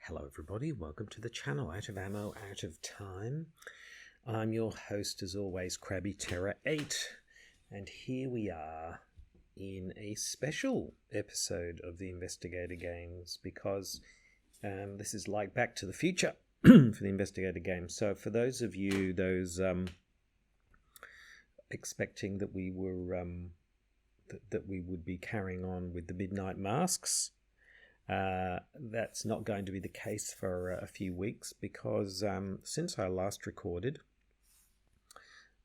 Hello everybody, welcome to the channel Out of Ammo, Out of Time. I'm your host as always, Krabby Terror 8, and here we are in a special episode of the Investigator Games because this is like Back to the Future for the Investigator Games. So for those of you, expecting that we were that we would be carrying on with the Midnight Masks, that's not going to be the case for a few weeks because since I last recorded,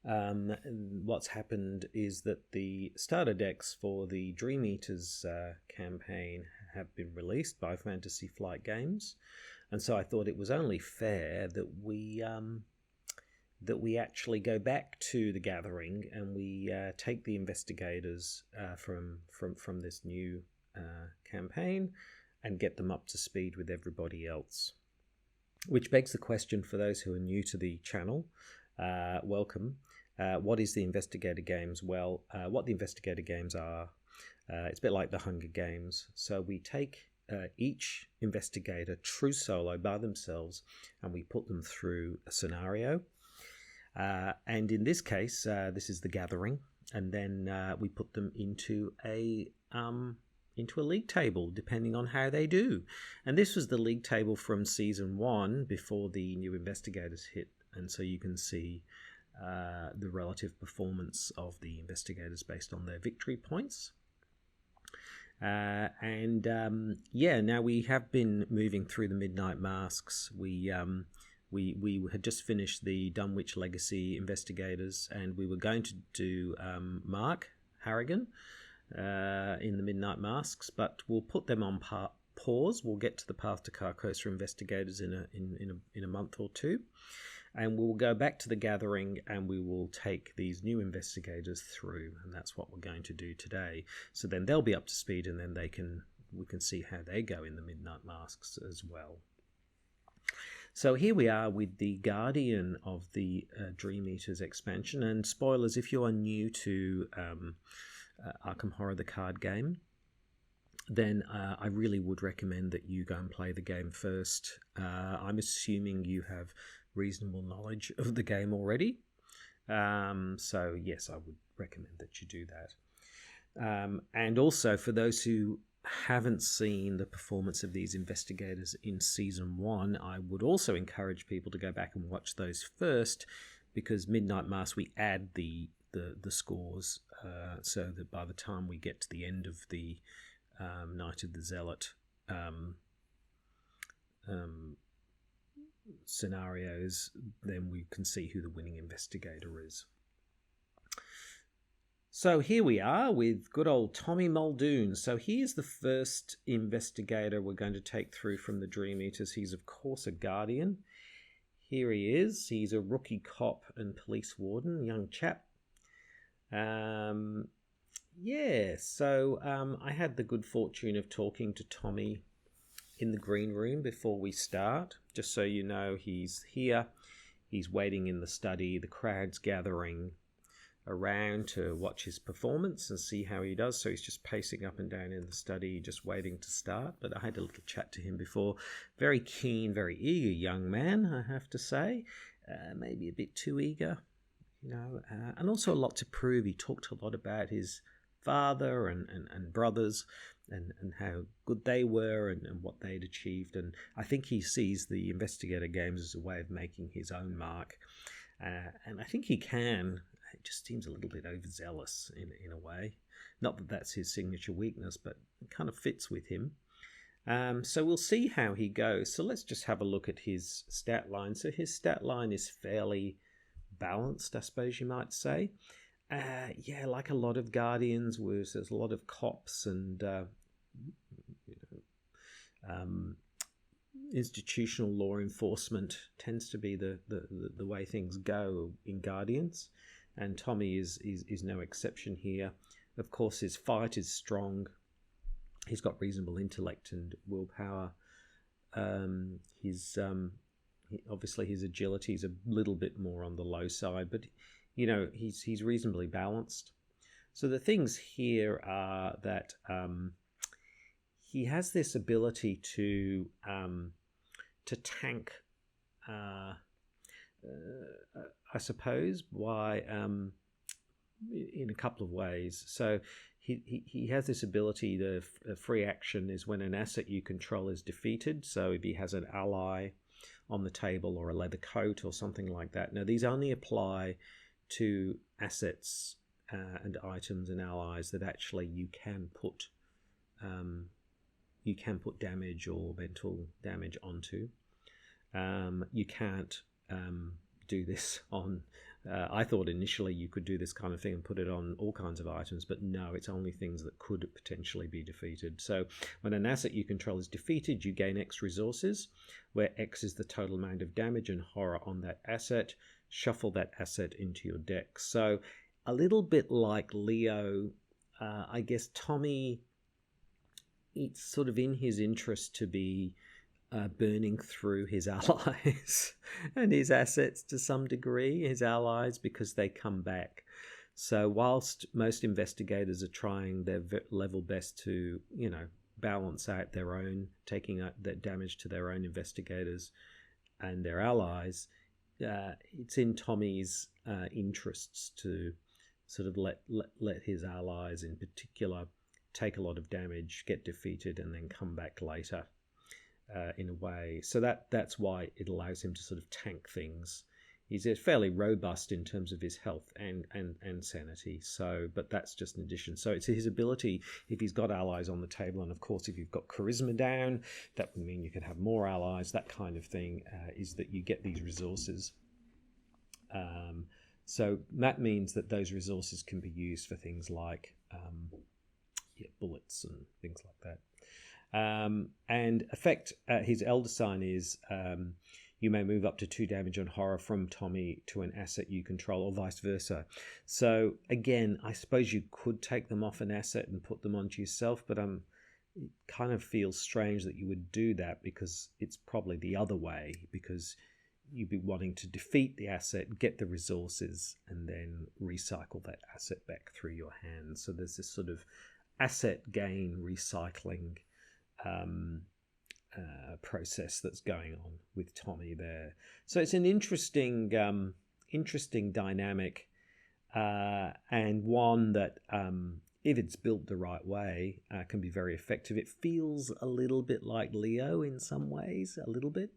what's happened is that the starter decks for the Dream Eaters campaign have been released by Fantasy Flight Games, and so I thought it was only fair that we actually go back to the gathering and we take the investigators from this new campaign and get them up to speed with everybody else. Which begs the question for those who are new to the channel, welcome. What is the Investigator Games? Well, what the Investigator Games are, it's a bit like the Hunger Games. So we take each investigator true solo by themselves and we put them through a scenario. And in this case, this is the gathering, and then we put them into a league table, depending on how they do. And this was the league table from Season 1 before the new investigators hit, and so you can see the relative performance of the investigators based on their victory points. Now we have been moving through the Midnight Masks. We had just finished the Dunwich Legacy investigators, and we were going to do Mark Harrigan in the Midnight Masks, but we'll put them on pause. We'll get to the Path to Carcosa investigators in a month or two, and we'll go back to the gathering and we will take these new investigators through, and that's what we're going to do today. So then they'll be up to speed, and then we can see how they go in the Midnight Masks as well. So here we are with the Guardian of the Dream Eaters expansion, and spoilers if you are new to Arkham Horror the card game, then I really would recommend that you go and play the game first. I'm assuming you have reasonable knowledge of the game already, so yes, I would recommend that you do that. And also for those who haven't seen the performance of these investigators in Season 1, I would also encourage people to go back and watch those first, because Midnight Mass, we add the scores so that by the time we get to the end of the Night of the Zealot scenarios, then we can see who the winning investigator is. So here we are with good old Tommy Muldoon. So here's the first investigator we're going to take through from the Dream Eaters. He's of course a Guardian. Here he is. He's a rookie cop and police warden, young chap. I had the good fortune of talking to Tommy in the green room before we start. Just so you know, he's here. He's waiting in the study. The crowd's gathering around to watch his performance and see how he does. So he's just pacing up and down in the study, just waiting to start. But I had a little chat to him before. Very keen, very eager young man, I have to say. Maybe a bit too eager, and also a lot to prove. He talked a lot about his father and brothers and how good they were and what they'd achieved. And I think he sees the Investigator Games as a way of making his own mark. And I think he can. It just seems a little bit overzealous in a way. Not that that's his signature weakness, but it kind of fits with him. So we'll see how he goes. So let's just have a look at his stat line. So his stat line is fairly balanced, I suppose you might say. Like a lot of Guardians, where there's a lot of cops and institutional law enforcement tends to be the way things go in Guardians. And Tommy is no exception here. Of course, his fight is strong. He's got reasonable intellect and willpower. Obviously his agility is a little bit more on the low side, but he's reasonably balanced. So the things here are that he has this ability to to tank, I suppose, by in a couple of ways. So he has this ability. The free action is when an asset you control is defeated. So if he has an ally on the table or a leather coat or something like that. Now these only apply to assets and items and allies that actually you can put damage or mental damage onto. You can't do this on. I thought initially you could do this kind of thing and put it on all kinds of items, but no, it's only things that could potentially be defeated. So when an asset you control is defeated, you gain X resources, where X is the total amount of damage and horror on that asset. Shuffle that asset into your deck. So a little bit like Leo, I guess Tommy, it's sort of in his interest to be burning through his allies and his assets to some degree, his allies, because they come back. So whilst most investigators are trying their level best to, balance out their own, taking out that damage to their own investigators and their allies, it's in Tommy's interests to sort of let his allies in particular take a lot of damage, get defeated, and then come back later. In a way, so that's why it allows him to sort of tank things. He's fairly robust in terms of his health and sanity. So, but that's just an addition. So it's his ability, if he's got allies on the table, and of course if you've got charisma down, that would mean you could have more allies. That kind of thing is that you get these resources. So that means that those resources can be used for things like bullets and things like that. And effect, his elder sign is you may move up to 2 damage on horror from Tommy to an asset you control, or vice versa. So again, I suppose you could take them off an asset and put them onto yourself, but it kind of feels strange that you would do that, because it's probably the other way, because you'd be wanting to defeat the asset, get the resources, and then recycle that asset back through your hands. So there's this sort of asset gain recycling process that's going on with Tommy there. So it's an interesting dynamic, and one that, if it's built the right way, can be very effective. It feels a little bit like Leo in some ways, a little bit.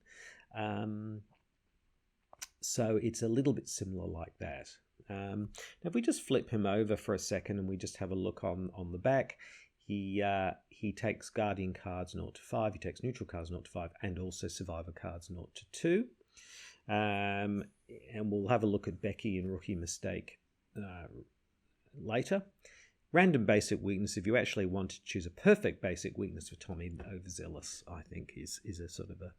So it's a little bit similar like that. Now if we just flip him over for a second and we just have a look on the back, he takes Guardian cards 0 to 5, he takes neutral cards 0 to 5, and also Survivor cards 0 to 2. And we'll have a look at Becky and Rookie Mistake later. Random basic weakness, if you actually want to choose a perfect basic weakness for Tommy, Overzealous, I think, is a sort of a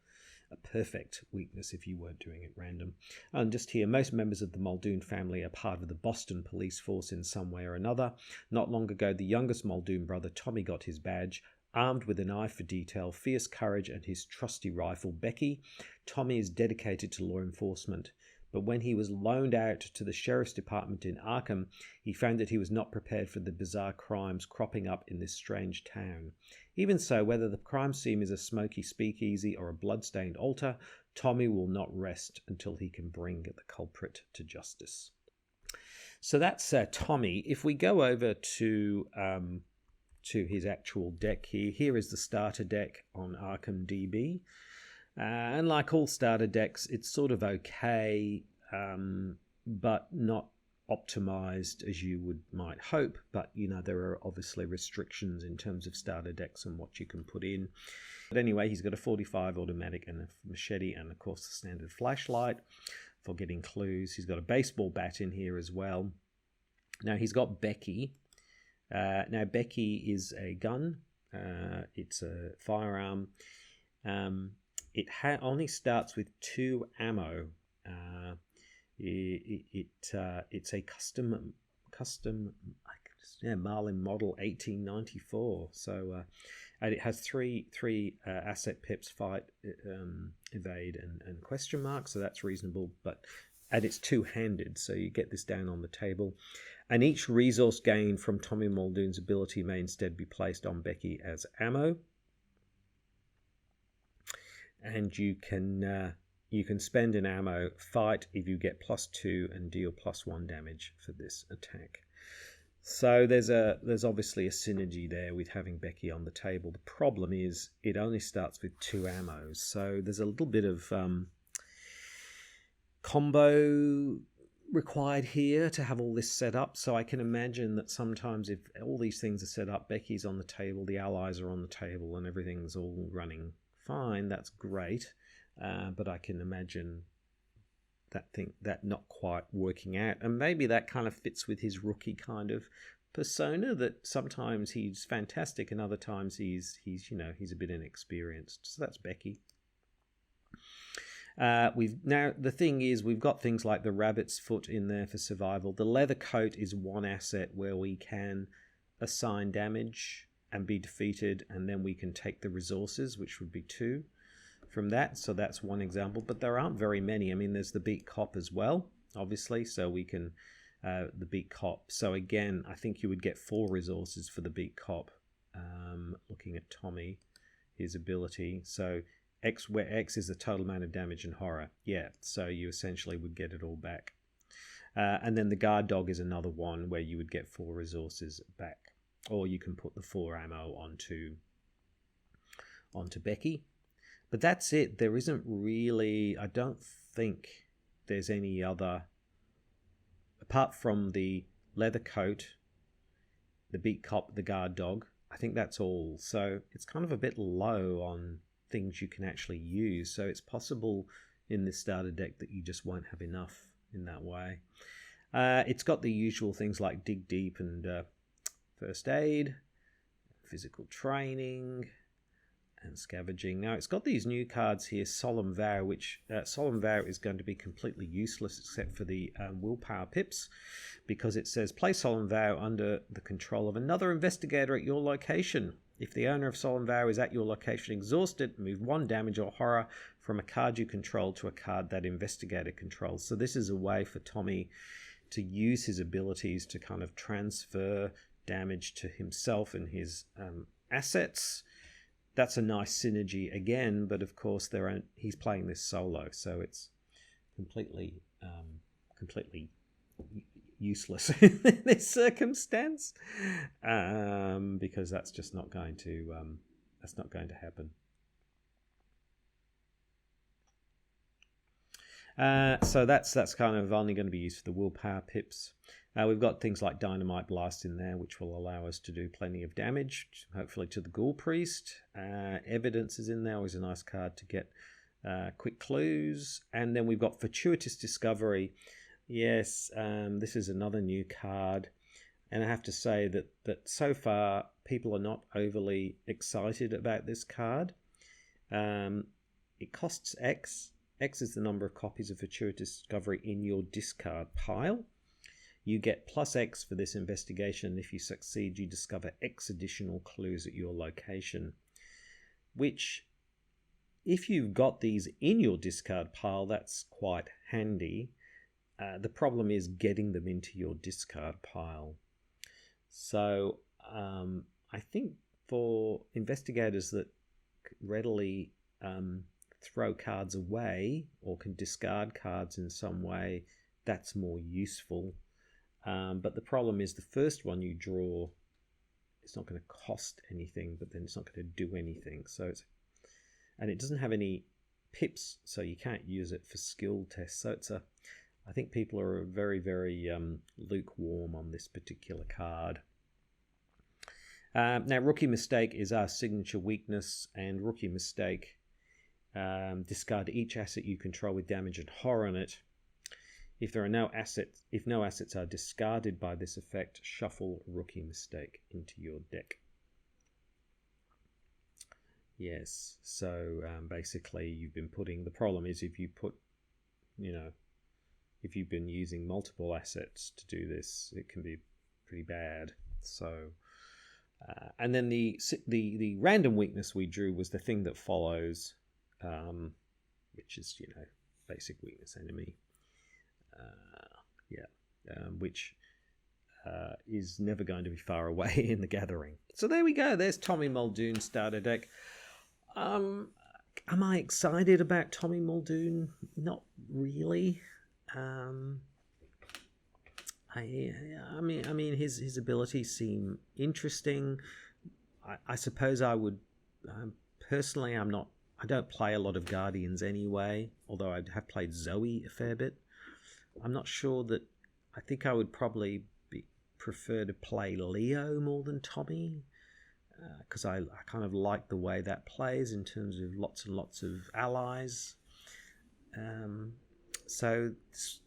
perfect weakness if you weren't doing it random. And just here, most members of the Muldoon family are part of the Boston police force in some way or another. Not long ago, the youngest Muldoon brother, Tommy, got his badge. Armed with an eye for detail, fierce courage, and his trusty rifle, Becky, Tommy is dedicated to law enforcement. But when he was loaned out to the sheriff's department in Arkham, he found that he was not prepared for the bizarre crimes cropping up in this strange town. Even so, whether the crime scene is a smoky speakeasy or a blood-stained altar, Tommy will not rest until he can bring the culprit to justice. So that's Tommy. If we go over to his actual deck here is the starter deck on Arkham DB. And like all starter decks, it's sort of okay, but not optimized as you might hope. But, there are obviously restrictions in terms of starter decks and what you can put in. But anyway, he's got a 45 automatic and a machete and, of course, the standard flashlight for getting clues. He's got a baseball bat in here as well. Now, he's got Becky. Now, Becky is a gun. It's a firearm. It only starts with 2 ammo. It's a custom Marlin model 1894. So and it has three asset pips: fight, evade, and question mark. So that's reasonable. And it's 2-handed, so you get this down on the table. And each resource gained from Tommy Muldoon's ability may instead be placed on Becky as ammo. and you can spend an ammo, fight if you get +2 and deal +1 damage for this attack. So there's obviously a synergy there with having Becky on the table. The problem is it only starts with 2 ammos, so there's a little bit of combo required here to have all this set up. So I can imagine that sometimes if all these things are set up, Becky's on the table, the allies are on the table, and everything's all running fine, that's great. But I can imagine that not quite working out, and maybe that kind of fits with his rookie kind of persona, that sometimes he's fantastic and other times he's a bit inexperienced. So that's Becky. The thing is, we've got things like the rabbit's foot in there for survival. The leather coat is one asset where we can assign damage and be defeated, and then we can take the resources, which would be 2 from that. So that's one example, but there aren't very many. I mean, there's the beat cop as well, obviously, so we can the beat cop. So again, I think you would get 4 resources for the beat cop. Looking at Tommy, his ability, so X, where X is the total amount of damage and horror. Yeah, so you essentially would get it all back. And then the guard dog is another one where you would get 4 resources back. Or you can put the 4 ammo onto Becky. But that's it. There isn't really, I don't think there's any other, apart from the leather coat, the beat cop, the guard dog. I think that's all. So it's kind of a bit low on things you can actually use. So it's possible in this starter deck that you just won't have enough in that way. It's got the usual things like dig deep and first aid, physical training, and scavenging. Now it's got these new cards here, Solemn Vow, which Solemn Vow is going to be completely useless except for the willpower pips, because it says play Solemn Vow under the control of another investigator at your location. If the owner of Solemn Vow is at your location exhausted, move 1 damage or horror from a card you control to a card that investigator controls. So this is a way for Tommy to use his abilities to kind of transfer damage to himself and his assets. That's a nice synergy again, but of course he's playing this solo, so it's completely useless in this circumstance, because that's just not going to happen. So that's kind of only going to be used for the willpower pips. We've got things like Dynamite Blast in there, which will allow us to do plenty of damage, hopefully to the Ghoul Priest. Evidence is in there, always a nice card to get quick clues. And then we've got Fortuitous Discovery. Yes, this is another new card. And I have to say that so far, people are not overly excited about this card. It costs X. X is the number of copies of Fortuitous Discovery in your discard pile. You get +X for this investigation. If you succeed, you discover X additional clues at your location. Which, if you've got these in your discard pile, that's quite handy. The problem is getting them into your discard pile. So I think for investigators that readily throw cards away or can discard cards in some way, that's more useful. But the problem is the first one you draw, it's not going to cost anything, but then it's not going to do anything. And it doesn't have any pips, so you can't use it for skill tests. So I think people are very, very lukewarm on this particular card. Now, Rookie Mistake is our signature weakness, and Rookie Mistake, discard each asset you control with damage and horror on it. If no assets are discarded by this effect, shuffle Rookie Mistake into your deck. Yes, so basically you've been putting, the problem is if you've been using multiple assets to do this, it can be pretty bad. So, and then the random weakness we drew was the thing that follows, which is, basic weakness enemy. Which is never going to be far away in the gathering. So there we go. There's Tommy Muldoon starter deck. Am I excited about Tommy Muldoon? Not really. I mean, his abilities seem interesting. I suppose I would. Personally, I don't play a lot of Guardians anyway. Although I have played Zoe a fair bit. I'm not sure that. I think I would probably prefer to play Leo more than Tommy, because I kind of like the way that plays in terms of lots and lots of allies. So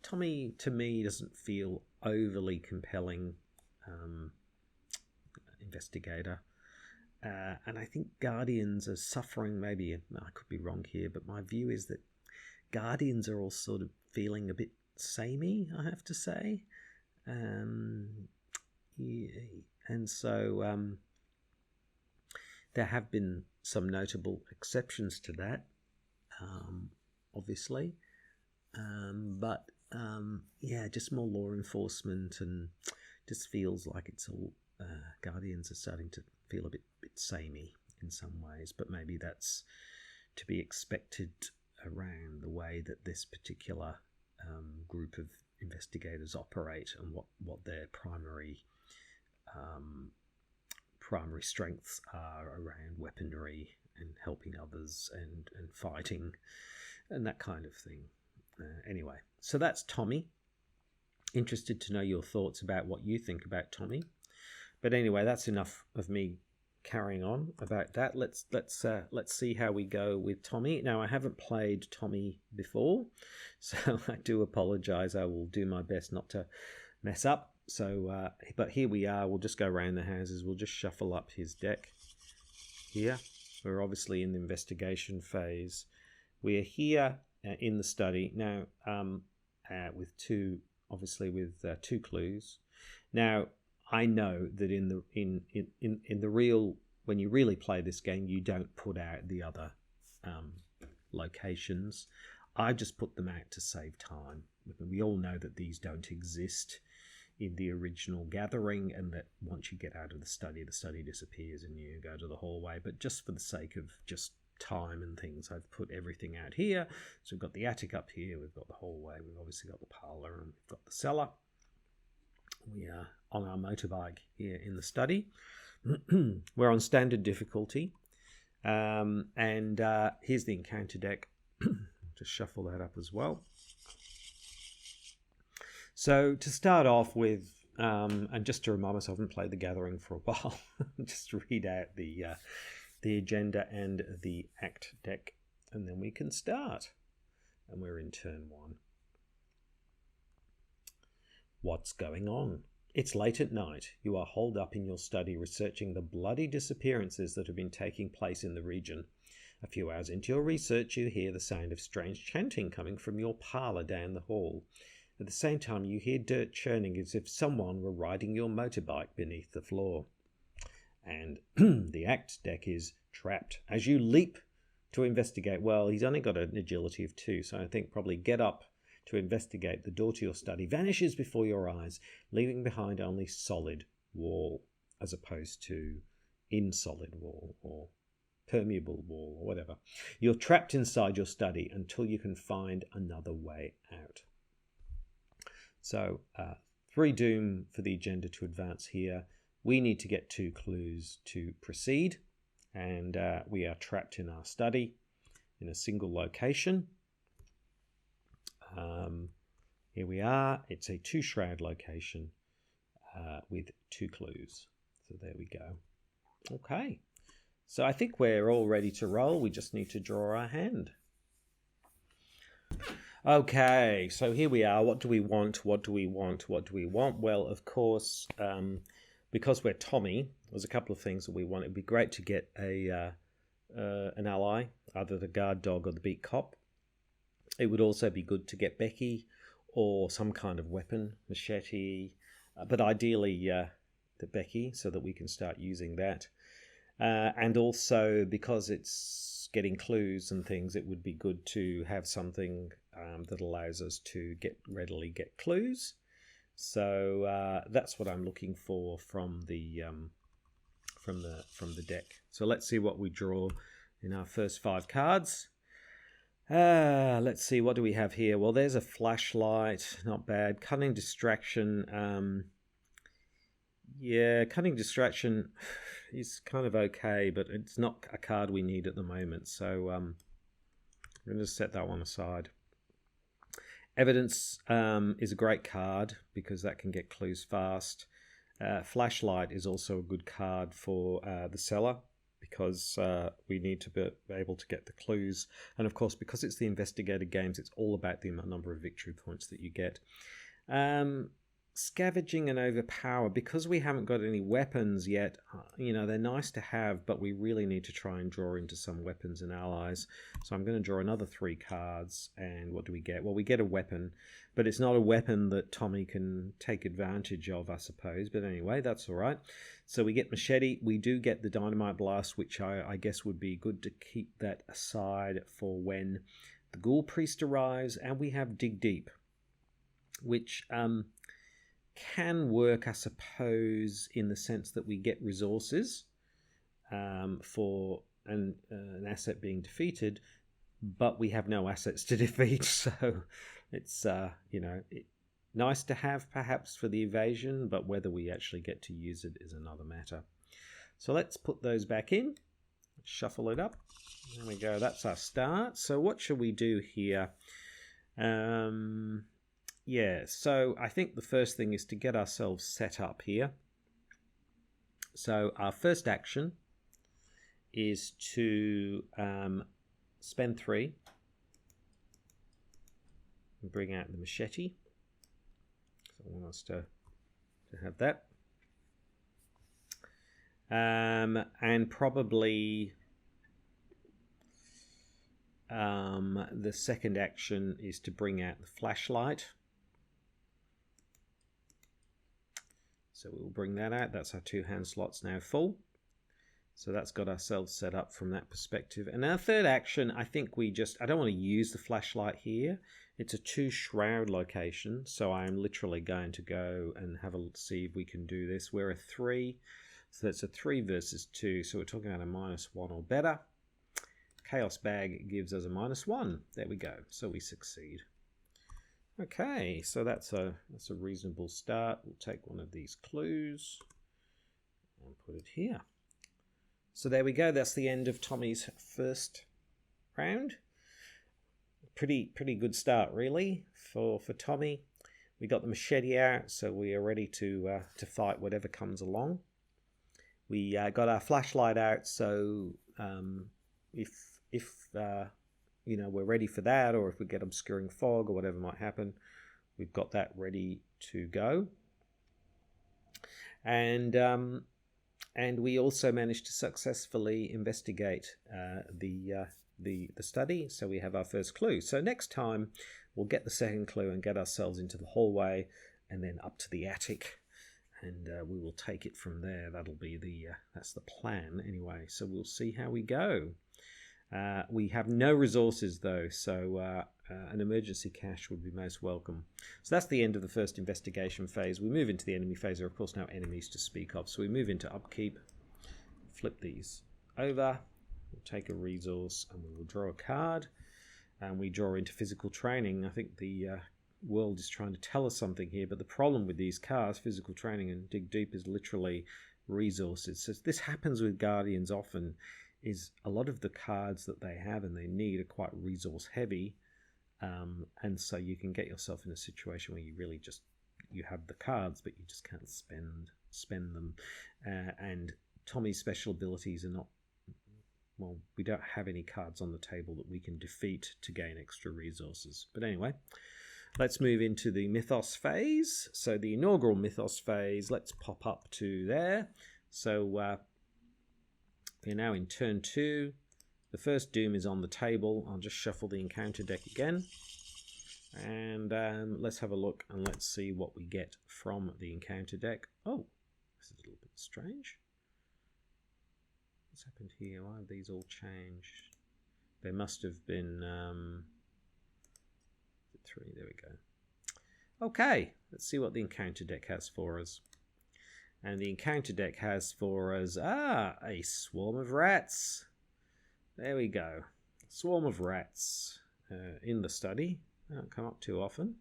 Tommy, to me, doesn't feel overly compelling investigator. And I think Guardians are suffering, maybe, I could be wrong here, but my view is that Guardians are all sort of feeling a bit samey, I have to say. And so there have been some notable exceptions to that, obviously. But just more law enforcement, and just feels like it's all Guardians are starting to feel a bit samey in some ways, but maybe that's to be expected around the way that this particular group of investigators operate and what their primary strengths are around weaponry and helping others and fighting and that kind of thing. Anyway, so that's Tommy. Interested to know your thoughts about what you think about Tommy. But anyway, that's enough of me carrying on about that. Let's see how we go with Tommy. Now, I haven't played Tommy before, so I do apologise. I will do my best not to mess up. So, but here we are. We'll just go around the houses. We'll just shuffle up his deck here. We're obviously in the investigation phase. We are here in the study now, with two clues. Now, I know that in the real, when you really play this game, you don't put out the other locations. I just put them out to save time. We all know that these don't exist in the original gathering, and that once you get out of the study disappears and you go to the hallway. But just for the sake of just time and things, I've put everything out here. So we've got the attic up here, we've got the hallway, we've obviously got the parlour, and we've got the cellar. We are on our motorbike here in the study. We're on standard difficulty. And here's the encounter deck. Just shuffle that up as well. So to start off with, and just to remind myself, I haven't played the Gathering for a while, just read out the agenda and the act deck, and then we can start. And we're in turn 1. What's going on? It's late at night. You are holed up in your study researching the bloody disappearances that have been taking place in the region. A few hours into your research, you hear the sound of strange chanting coming from your parlour down the hall. At the same time, you hear dirt churning as if someone were riding your motorbike beneath the floor. And the act deck is trapped. As you leap to investigate, well, he's only got an agility of 2, so I think probably get up to investigate. The door to your study vanishes before your eyes, leaving behind only solid wall, as opposed to insolid wall or permeable wall or whatever. You're trapped inside your study until you can find another way out. So 3 doom for the agenda to advance here. We need to get 2 clues to proceed, and we are trapped in our study in a single location. Here we are. It's a 2 shroud location with 2 clues. So there we go. Okay. So I think we're all ready to roll. We just need to draw our hand. Okay, so here we are. What do we want? What do we want? What do we want? Well, of course, because we're Tommy, there's a couple of things that we want. It'd be great to get an ally, either the guard dog or the beat cop. It would also be good to get Becky or some kind of weapon, machete, but ideally the Becky, so that we can start using that. And also, because it's getting clues and things, it would be good to have something that allows us to readily get clues. So that's what I'm looking for from the deck. So let's see what we draw. in our first 5 cards. Let's see, what do we have here? Well, there's a flashlight, not bad. Cunning Distraction. Yeah, Cunning Distraction is kind of okay, but it's not a card we need at the moment. So I'm going to set that one aside. Evidence is a great card because that can get clues fast. Flashlight is also a good card for the seller because we need to be able to get the clues. And of course, because it's the Investigator Games, it's all about the number of victory points that you get. Scavenging and Overpower, because we haven't got any weapons yet, they're nice to have, but we really need to try and draw into some weapons and allies. So I'm going to draw another 3 cards, and what do we get? Well, we get a weapon, but it's not a weapon that Tommy can take advantage of, I suppose. But anyway, that's all right. So we get Machete. We do get the Dynamite Blast, which I guess would be good to keep that aside for when the Ghoul Priest arrives, and we have Dig Deep, which can work, I suppose, in the sense that we get resources for an asset being defeated, but we have no assets to defeat. So it's nice to have perhaps for the evasion, but whether we actually get to use it is another matter. So let's put those back in, shuffle it up. There we go. That's our start. So what should we do here? Yeah, so I think the first thing is to get ourselves set up here. So our first action is to spend 3 and bring out the machete. So I want us to have that. And probably the second action is to bring out the flashlight. So we'll bring that out. That's our 2 hand slots now full. So that's got ourselves set up from that perspective. And our third action, I think I don't want to use the flashlight here. It's a 2 shroud location. So I'm literally going to go and have a see if we can do this. We're a 3. So that's a 3 versus 2. So we're talking about a -1 or better. Chaos Bag gives us a -1. There we go. So we succeed. Okay, so that's a reasonable start. We'll take one of these clues and put it here. So there we go. That's the end of Tommy's first round. Pretty good start, really, for Tommy. We got the machete out, so we are ready to fight whatever comes along. We got our flashlight out, so if we're ready for that, or if we get obscuring fog or whatever might happen, we've got that ready to go. And we also managed to successfully investigate the study, so we have our first clue. So next time we'll get the second clue and get ourselves into the hallway and then up to the attic, and we will take it from there. That'll be that's the plan anyway. So we'll see how we go. We have no resources though, so an emergency cache would be most welcome. So that's the end of the first investigation phase. We move into the enemy phase. There are of course no enemies to speak of, so we move into upkeep. Flip these over. We'll take a resource and we will draw a card, and we draw into physical training. I think the world is trying to tell us something here, but the problem with these cards, physical training and dig deep, is literally resources. So this happens with Guardians often, is a lot of the cards that they have and they need are quite resource heavy, and so you can get yourself in a situation where you really just you have the cards but you just can't spend them, and Tommy's special abilities are not, well, we don't have any cards on the table that we can defeat to gain extra resources. But anyway, let's move into the Mythos phase. So the inaugural Mythos phase, let's pop up to there. So we're now in turn 2. The first Doom is on the table. I'll just shuffle the encounter deck again. And let's have a look and let's see what we get from the encounter deck. Oh, this is a little bit strange. What's happened here? Why have these all changed? There must have been 3. There we go. Okay, let's see what the encounter deck has for us. And the encounter deck has for us a swarm of rats. there we go. Swarm of rats in the study. They don't come up too often.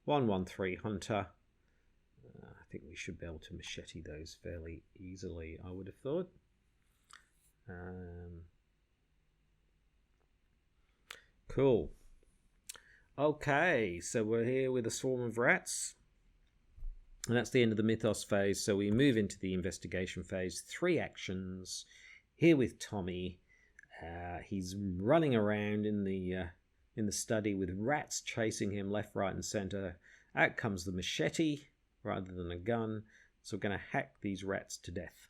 113 Hunter. I think we should be able to machete those fairly easily, I would have thought. Cool. Okay, so we're here with a swarm of rats. And that's the end of the Mythos phase. So we move into the investigation phase. 3 actions. Here with Tommy. He's running around in the study with rats chasing him left, right, and center. Out comes the machete rather than a gun. So we're going to hack these rats to death.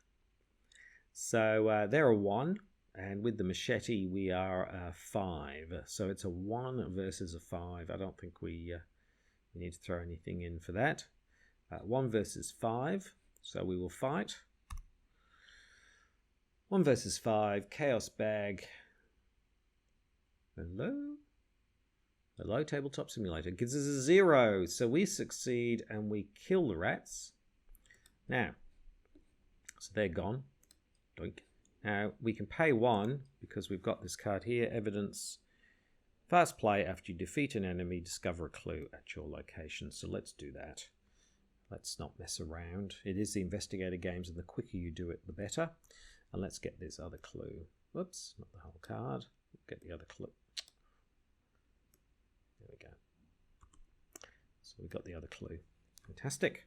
So they're a 1, and with the machete we are a 5. So it's a 1 versus a 5. I don't think we need to throw anything in for that. 1 versus 5. So we will fight. 1 versus 5. Chaos bag. Hello? Hello, Tabletop Simulator. Gives us a 0. So we succeed and we kill the rats. Now, so they're gone. Doink. Now, we can pay 1 because we've got this card here. Evidence. Fast play. After you defeat an enemy, discover a clue at your location. So let's do that. Let's not mess around. It is the Investigator Games, and the quicker you do it, the better. And let's get this other clue. Whoops, not the whole card. Get the other clue. There we go. So we got the other clue. Fantastic.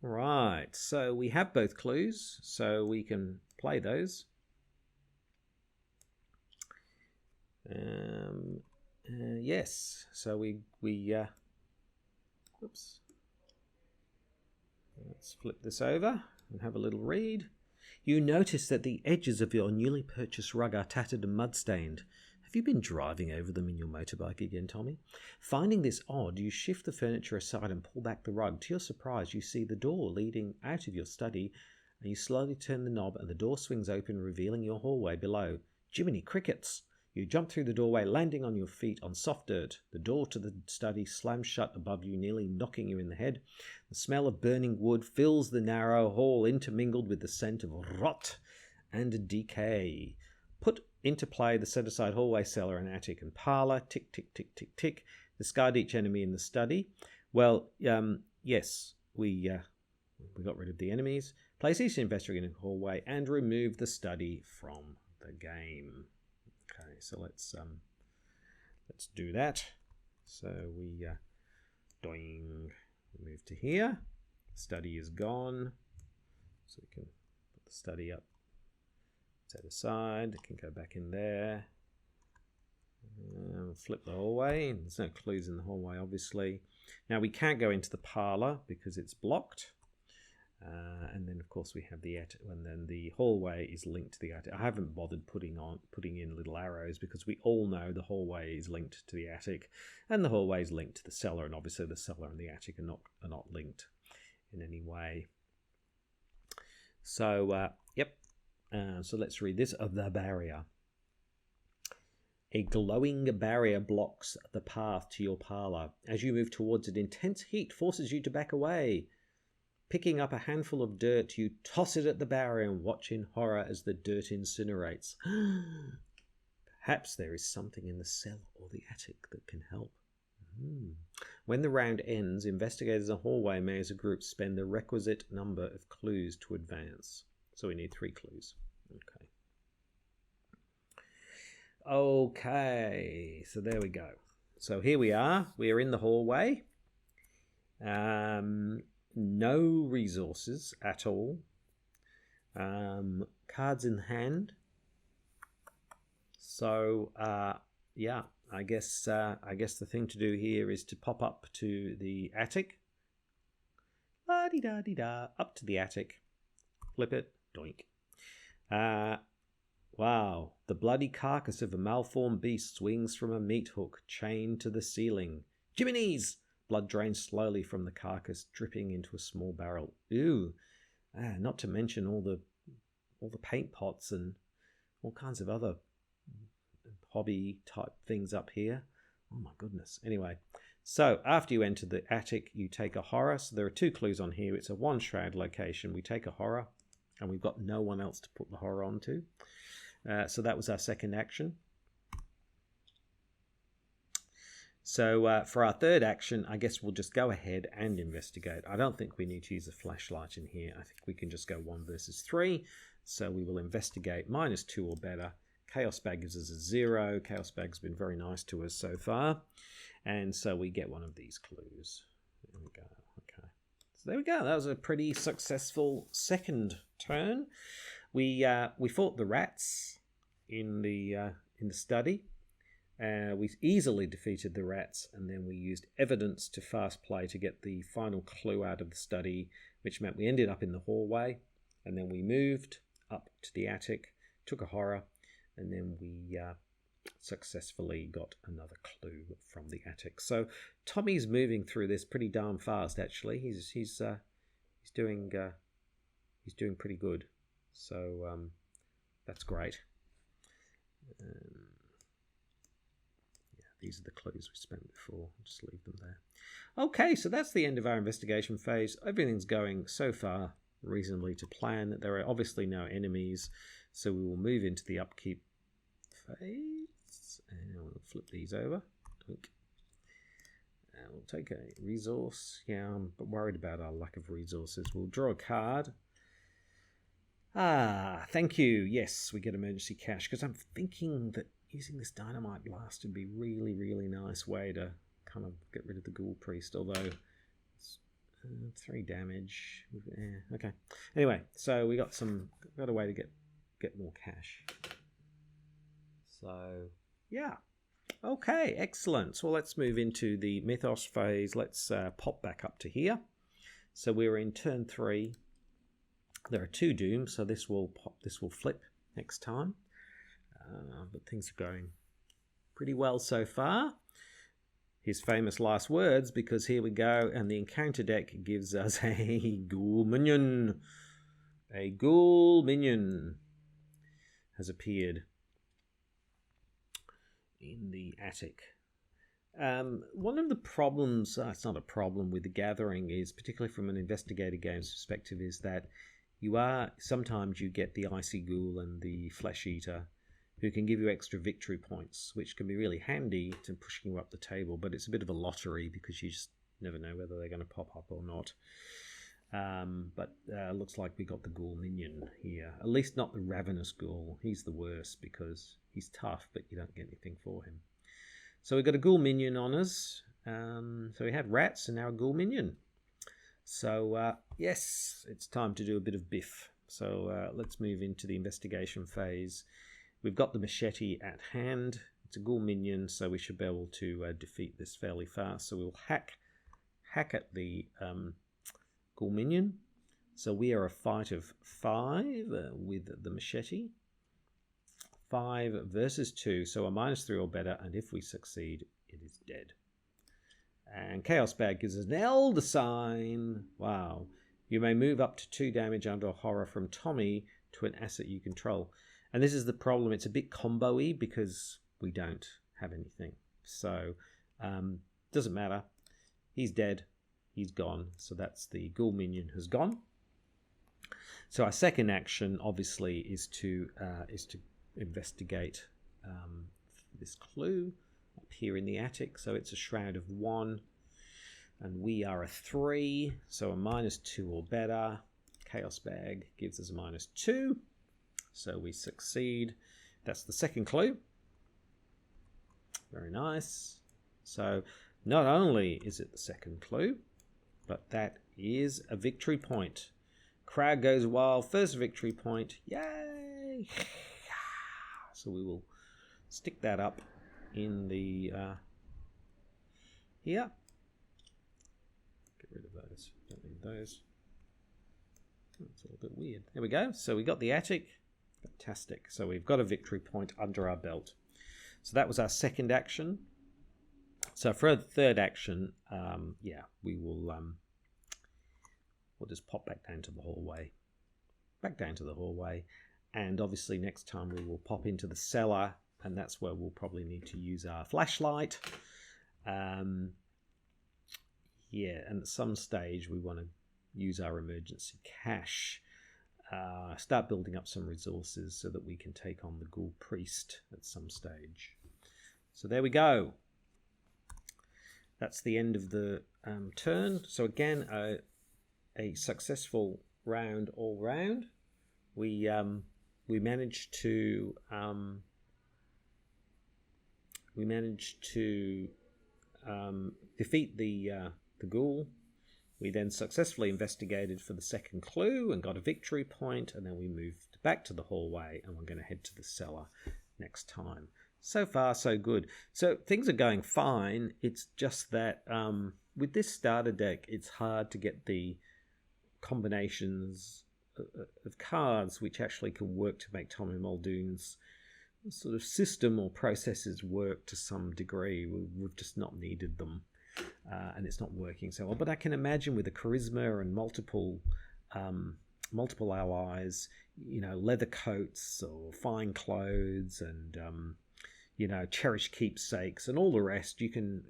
All right, so we have both clues, so we can play those. Yes, so we oops. Let's flip this over and have a little read. You notice that the edges of your newly purchased rug are tattered and mud-stained. Have you been driving over them in your motorbike again, Tommy? Finding this odd, you shift the furniture aside and pull back the rug. To your surprise, you see the door leading out of your study, and you slowly turn the knob and the door swings open, revealing your hallway below. Jiminy crickets! You jump through the doorway, landing on your feet on soft dirt. The door to the study slams shut above you, nearly knocking you in the head. The smell of burning wood fills the narrow hall, intermingled with the scent of rot and decay. Put into play the set-aside hallway, cellar, and attic and parlour. Tick, tick, tick, tick, tick. Discard each enemy in the study. Well, yes, we got rid of the enemies. Place each investigator in the hallway and remove the study from the game. Okay, so let's do that. So we move to here. Study is gone, so we can put the study up, set aside. It can go back in there. Flip the hallway. There's no clues in the hallway, obviously. Now we can't go into the parlour because it's blocked. And then, of course, we have the attic, and then the hallway is linked to the attic. I haven't bothered putting in little arrows because we all know the hallway is linked to the attic, and the hallway is linked to the cellar, and obviously the cellar and the attic are not linked in any way. So, yep. So let's read this. The barrier. A glowing barrier blocks the path to your parlour. As you move towards it, intense heat forces you to back away. Picking up a handful of dirt, you toss it at the barrier and watch in horror as the dirt incinerates. Perhaps there is something in the cellar or the attic that can help. When the round ends, investigators in the hallway may as a group spend the requisite number of clues to advance. So we need 3 clues. Okay, so there we go. So here we are. We are in the hallway. No resources at all. Cards in hand. So yeah, I guess the thing to do here is to pop up to the attic. La-di-da-di-da, up to the attic. Flip it, doink. Wow, the bloody carcass of a malformed beast swings from a meat hook chained to the ceiling. Jiminy's! Blood drains slowly from the carcass, dripping into a small barrel. Ew! Not to mention all the paint pots and all kinds of other hobby type things up here. Oh my goodness. Anyway, so after you enter the attic, you take a horror. So there are 2 clues on here. It's a 1 shroud location. We take a horror. and we've got no one else to put the horror onto. So that was our second action. So for our third action, I guess we'll just go ahead and investigate. I don't think we need to use a flashlight in here. I think we can just go 1 versus 3. So we will investigate -2 or better. Chaos Bag gives us a 0. Chaos Bag's been very nice to us so far. And so we get one of these clues. There we go. Okay. So there we go. That was a pretty successful second turn. We fought the rats in the study. We easily defeated the rats, and then we used evidence to fast play to get the final clue out of the study, which meant we ended up in the hallway, and then we moved up to the attic, took a horror, and then we successfully got another clue from the attic. So Tommy's moving through this pretty darn fast. Actually, he's doing pretty good. So that's great. These are the clues we spent before. I'll just leave them there. Okay, so that's the end of our investigation phase. Everything's going so far reasonably to plan. There are obviously no enemies, so we will move into the upkeep phase. And we'll flip these over. And we'll take a resource. Yeah, I'm worried about our lack of resources. We'll draw a card. Thank you. Yes, we get emergency cash, because I'm thinking that using this dynamite blast would be really, really nice way to kind of get rid of the ghoul priest, although it's 3 damage. Yeah, okay. Anyway, so we got a way to get more cash. So yeah. Okay, excellent. So let's move into the Mythos phase. Let's pop back up to here. So we're in turn 3. There are 2 dooms, so this will flip next time. But things are going pretty well so far. His famous last words, because here we go, and the encounter deck gives us a ghoul minion. A ghoul minion has appeared in the attic. One of the problems, it's not a problem with the gathering, is particularly from an Investigator Games perspective, is that sometimes you get the Icy Ghoul and the Flesh Eater, who can give you extra victory points, which can be really handy to pushing you up the table, but it's a bit of a lottery because you just never know whether they're going to pop up or not. But looks like we got the Ghoul Minion here. At least not the Ravenous Ghoul. He's the worst because he's tough, but you don't get anything for him. So we've got a Ghoul Minion on us. So we had rats and now a Ghoul Minion. So yes, it's time to do a bit of biff. So let's move into the investigation phase. We've got the machete at hand. It's a ghoul minion, so we should be able to defeat this fairly fast. So we'll hack at the ghoul minion. So we are a fight of 5 with the machete. 5 versus 2, so a -3 or better, and if we succeed, it is dead. And Chaos Bag gives us an Elder Sign. Wow. You may move up to 2 damage under a horror from Tommy to an asset you control. And this is the problem. It's a bit combo-y because we don't have anything. So, doesn't matter. He's dead. He's gone. So that's the ghoul minion has gone. So our second action, obviously, is to investigate this clue up here in the attic. So it's a shroud of 1. And we are a 3. So a -2 or better. Chaos Bag gives us a -2. So we succeed. That's the second clue. Very nice. So not only is it the second clue, but that is a victory point. Crowd goes wild. First victory point. Yay! So we will stick that up in the here. Get rid of those. Don't need those. It's a little bit weird. There we go. So we got the attic. Fantastic. So we've got a victory point under our belt. So that was our second action. So for a third action, we will we'll just pop back down to the hallway. Back down to the hallway. And obviously next time we will pop into the cellar, and that's where we'll probably need to use our flashlight. And at some stage we want to use our emergency cash. start building up some resources so that we can take on the Ghoul Priest at some stage. So there we go. That's the end of the turn. So again, a successful round all round. We managed to defeat the ghoul. We then successfully investigated for the second clue and got a victory point, and then we moved back to the hallway, and we're going to head to the cellar next time. So far, so good. So things are going fine. It's just that with this starter deck, it's hard to get the combinations of cards which actually can work to make Tommy Muldoon's sort of system or processes work to some degree. We've just not needed them. And it's not working so well. But I can imagine with the charisma and multiple allies, leather coats or fine clothes and, cherished keepsakes and all the rest, you can,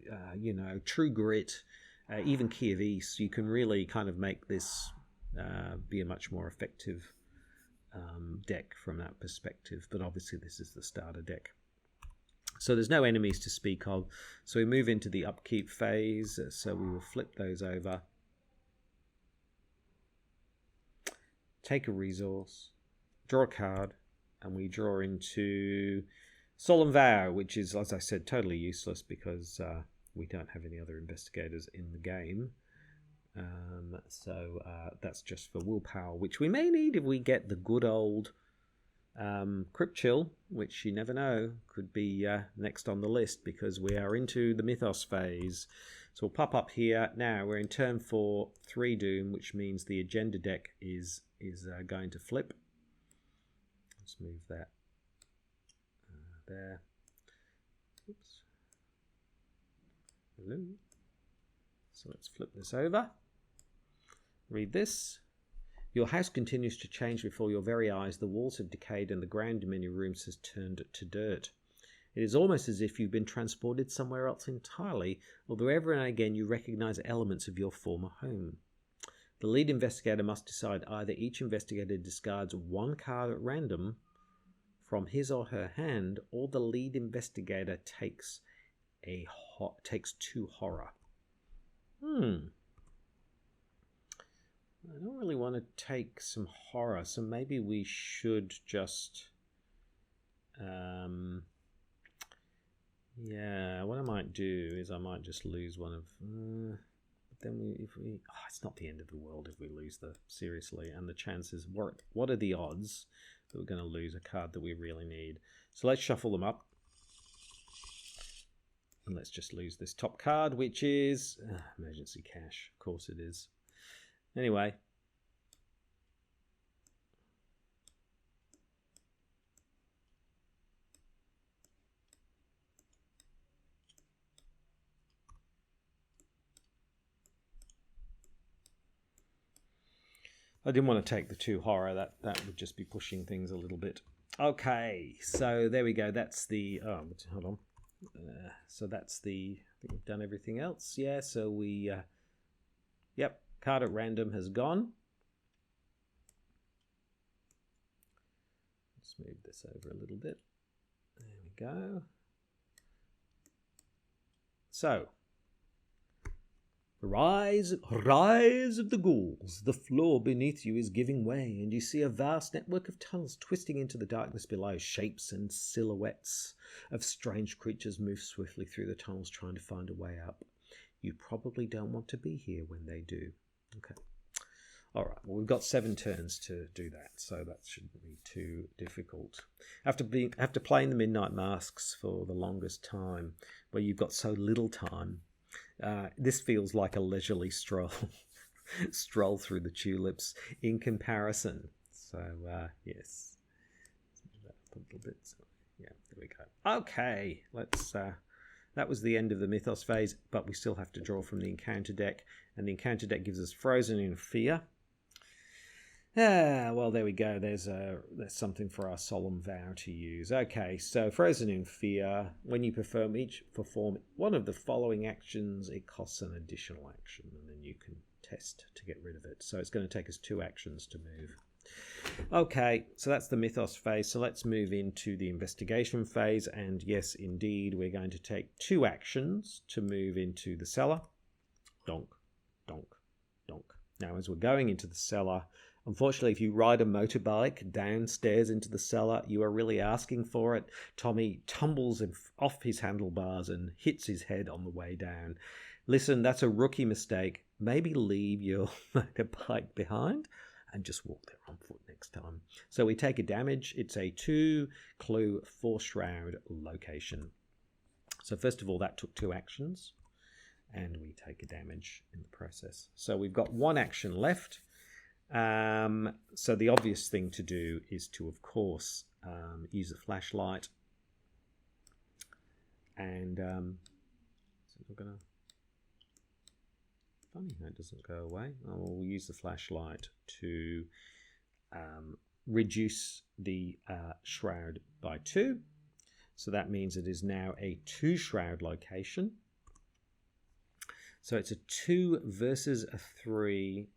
true grit, even Key of East, you can really kind of make this be a much more effective deck from that perspective. But obviously this is the starter deck. So there's no enemies to speak of. So we move into the Upkeep Phase. So we will flip those over. Take a resource. Draw a card. And we draw into Solemn Vow, which is, as I said, totally useless because we don't have any other investigators in the game. So that's just for willpower, which we may need if we get the good old Crypt Chill, which you never know, could be next on the list because we are into the Mythos Phase. So we'll pop up here. Now we're in turn 4, 3 Doom, which means the agenda deck is going to flip. Let's move that there. Oops. Hello. So let's flip this over. Read this. Your house continues to change before your very eyes. The walls have decayed and the ground in many rooms has turned to dirt. It is almost as if you've been transported somewhere else entirely, although every now and again you recognize elements of your former home. The lead investigator must decide either each investigator discards one card at random from his or her hand, or the lead investigator takes 2 horror. I don't really want to take some horror, so maybe we should just... yeah, what I might do is I might just lose one of... then it's not the end of the world if we lose seriously, and the chances... What are the odds that we're going to lose a card that we really need? So let's shuffle them up. And let's just lose this top card, which is... emergency cash. Of course it is. Anyway. I didn't want to take the 2 horror. That would just be pushing things a little bit. Okay, so there we go. That's the... Oh, hold on. So that's the... I think we've done everything else. Yeah, so we... Yep. Card at random has gone. Let's move this over a little bit. There we go. So, rise of the ghouls. The floor beneath you is giving way, and you see a vast network of tunnels twisting into the darkness below. Shapes and silhouettes of strange creatures move swiftly through the tunnels, trying to find a way up. You probably don't want to be here when they do. Okay. All right. Well, we've got 7 turns to do that, so that shouldn't be too difficult. After playing the Midnight Masks for the longest time, where you've got so little time, this feels like a leisurely stroll through the tulips in comparison. So yes, let's move that up a little bit. So, yeah, there we go. Okay, let's. That was the end of the Mythos Phase, but we still have to draw from the Encounter deck, and the Encounter deck gives us Frozen in Fear. Well, there we go. There's something for our Solemn Vow to use. Okay, so Frozen in Fear. When you perform one of the following actions, it costs an additional action, and then you can test to get rid of it. So it's going to take us 2 actions to move. Okay, so that's the Mythos phase. So let's move into the investigation phase. And yes, indeed, we're going to take 2 actions to move into the cellar. Donk, donk, donk. Now, as we're going into the cellar, unfortunately, if you ride a motorbike downstairs into the cellar, you are really asking for it. Tommy tumbles off his handlebars and hits his head on the way down. Listen, that's a rookie mistake. Maybe leave your motorbike behind and just walk there on foot next time. So we take a damage. It's a 2-clue 4-shroud location. So first of all, that took 2 actions. And we take a damage in the process. So we've got 1 action left. So the obvious thing to do is to, of course, use a flashlight. And is it gonna... Funny how it doesn't go away. Oh, we'll use the flashlight to reduce the shroud by 2. So that means it is now a 2-shroud location. So it's a 2 versus a 3.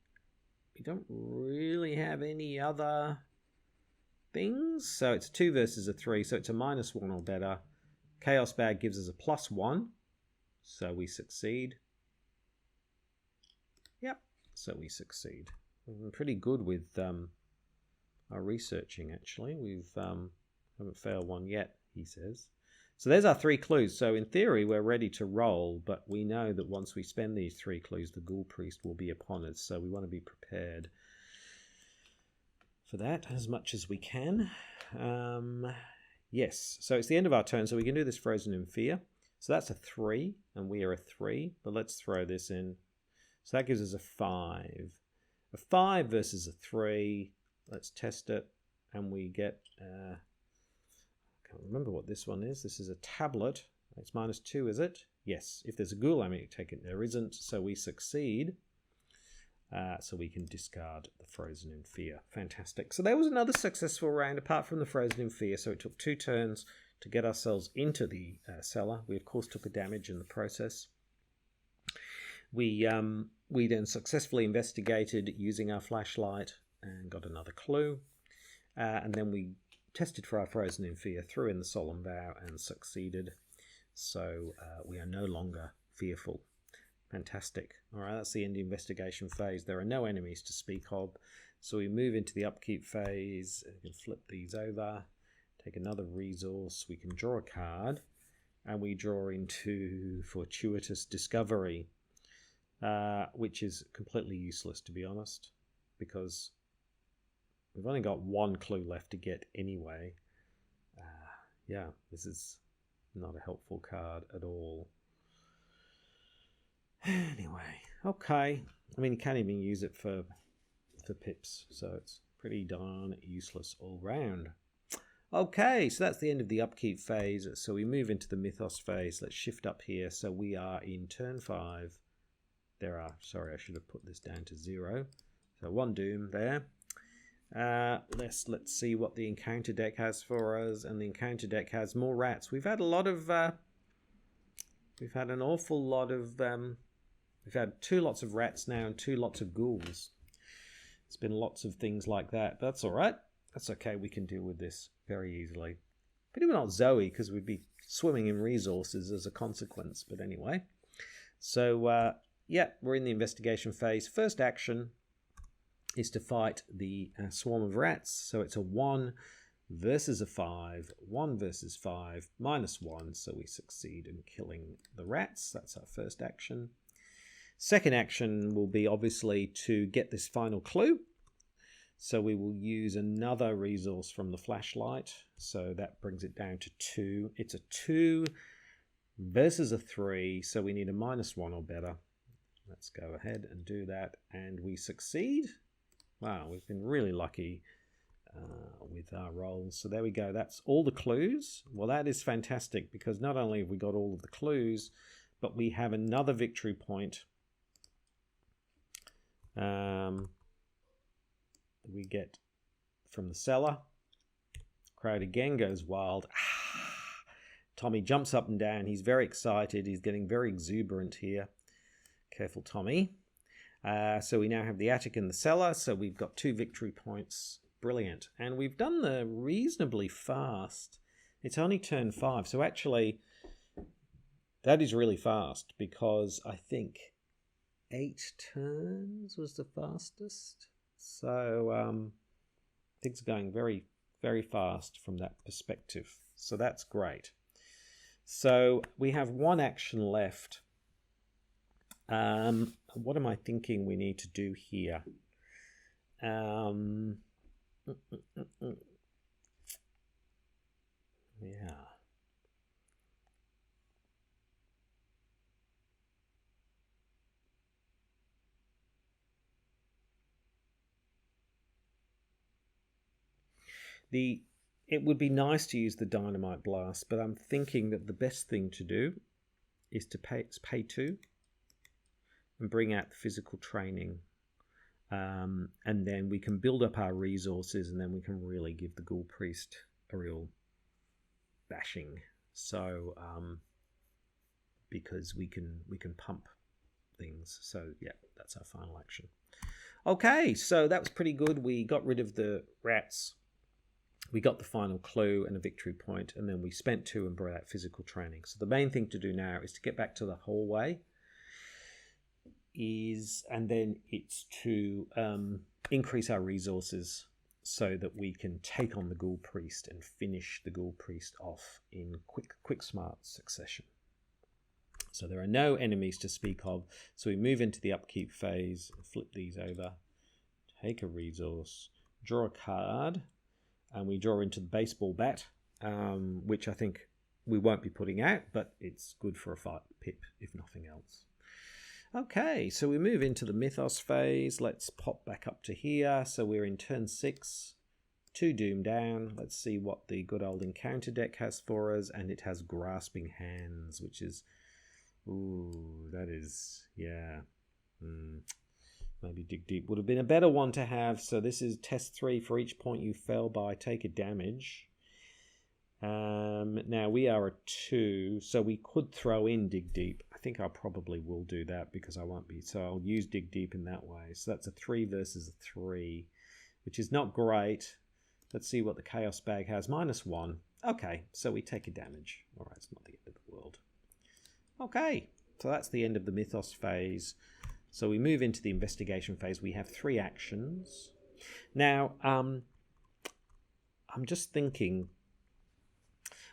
We don't really have any other things. So it's a 2 versus a 3. So it's a -1 or better. Chaos Bag gives us a +1. So we succeed. Yep. So we succeed. We've been pretty good with our researching, actually. We've haven't failed one yet, he says. So there's our 3 clues. So in theory, we're ready to roll, but we know that once we spend these 3 clues, the Ghoul Priest will be upon us. So we want to be prepared for that as much as we can. Yes, so it's the end of our turn, so we can do this Frozen in Fear. So that's a 3, and we are a 3, but let's throw this in. So that gives us a 5. A 5 versus a 3. Let's test it, and we get... I can't remember what this one is. This is a tablet. It's -2, is it? Yes. If there's a ghoul, I may take it. There isn't, so we succeed. So we can discard the Frozen in Fear. Fantastic. So that was another successful round, apart from the Frozen in Fear. So it took 2 turns to get ourselves into the cellar. We, of course, took a damage in the process. We then successfully investigated using our flashlight and got another clue. And then we tested for our Frozen in Fear, threw in the Solemn Vow and succeeded. So we are no longer fearful. Fantastic. All right, that's the end of the investigation phase. There are no enemies to speak of. So we move into the Upkeep phase. We can flip these over, take another resource. We can draw a card, and we draw into Fortuitous Discovery, which is completely useless, to be honest, because we've only got 1 clue left to get anyway. Yeah, this is not a helpful card at all. Anyway, okay. I mean, you can't even use it for pips, so it's pretty darn useless all round. Okay, so that's the end of the Upkeep phase. So we move into the Mythos phase. Let's shift up here. So we are in turn 5. Sorry, I should have put this down to 0. So 1 doom there. Let's see what the encounter deck has for us, and the encounter deck has more rats. We've had a lot of we've had an awful lot of we've had 2 lots of rats now and 2 lots of ghouls. It's been lots of things like that, but that's all right. That's okay. We can deal with this very easily. But not Zoe, because we'd be swimming in resources as a consequence. But anyway, so yeah, we're in the investigation phase. First action is to fight the swarm of rats. So it's a 1 versus a 5, 1 versus 5, -1. So we succeed in killing the rats. That's our first action. Second action will be obviously to get this final clue. So we will use another resource from the flashlight. So that brings it down to 2. It's a 2 versus a 3. So we need a -1 or better. Let's go ahead and do that. And we succeed. Wow, we've been really lucky with our rolls. So there we go. That's all the clues. Well, that is fantastic, because not only have we got all of the clues, but we have another victory point. We get from the cellar. Crowd again goes wild. Tommy jumps up and down. He's very excited. He's getting very exuberant here. Careful, Tommy. So we now have the attic and the cellar, so we've got 2 victory points. Brilliant. And we've done the reasonably fast. It's only turn 5, so actually that is really fast, because I think 8 turns was the fastest. So things are going very, very fast from that perspective. So that's great. So we have 1 action left. What am I thinking we need to do here? Yeah. It would be nice to use the dynamite blast, but I'm thinking that the best thing to do is to pay 2 and bring out the physical training. And then we can build up our resources, and then we can really give the Ghoul Priest a real bashing. So because we can pump things. So yeah, that's our final action. Okay, so that was pretty good. We got rid of the rats. We got the final clue and a victory point, and then we spent 2 and brought out physical training. So the main thing to do now is to get back to the hallway. And then it's to increase our resources so that we can take on the Ghoul Priest and finish the Ghoul Priest off in quick smart succession. So there are no enemies to speak of. So we move into the upkeep phase, flip these over, take a resource, draw a card, and we draw into the baseball bat, which I think we won't be putting out, but it's good for a fight pip, if nothing else. Okay, so we move into the Mythos phase. Let's pop back up to here. So we're in turn 6, 2 doom down. Let's see what the good old encounter deck has for us. And it has Grasping Hands, which is... Ooh, that is... Yeah. Maybe Dig Deep would have been a better one to have. So this is test 3 for each point you fell by. Take a damage. Now we are a 2, so we could throw in Dig Deep. I think I probably will do that because I won't be. So I'll use Dig Deep in that way. So that's a 3 versus a 3, which is not great. Let's see what the Chaos Bag has. -1. Okay, so we take a damage. All right, it's not the end of the world. Okay, so that's the end of the Mythos phase. So we move into the investigation phase. We have 3 actions. Now, I'm just thinking